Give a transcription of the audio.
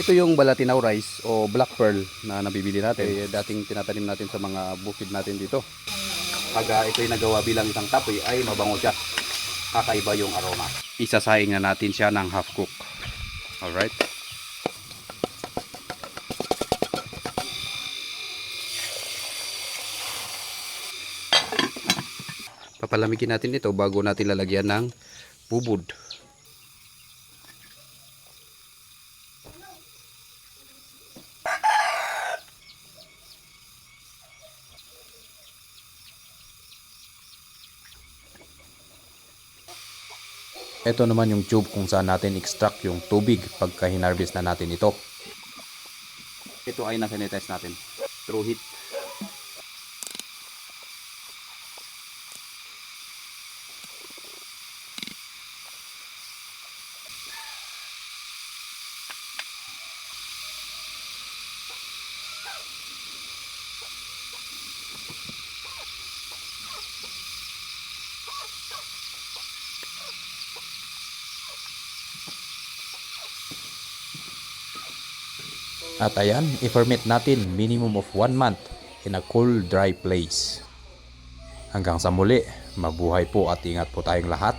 Ito yung Balatinaw rice o black pearl na nabibili natin. Dating tinatanim natin sa mga bukid natin dito. Pag ito'y nagawa bilang isang tapoy ay mabango siya. Kakaiba yung aroma. Isasaing na natin siya ng half cook. Alright. Papalamigin natin ito bago natin lalagyan ng bubud. Ito naman yung tube kung saan natin extract yung tubig pagka hinarvest na natin ito. Ito ay nasanitize natin through heat. At ayan, i-ferment natin minimum of 1 month in a cool, dry place. Hanggang sa muli, mabuhay po at ingat po tayong lahat.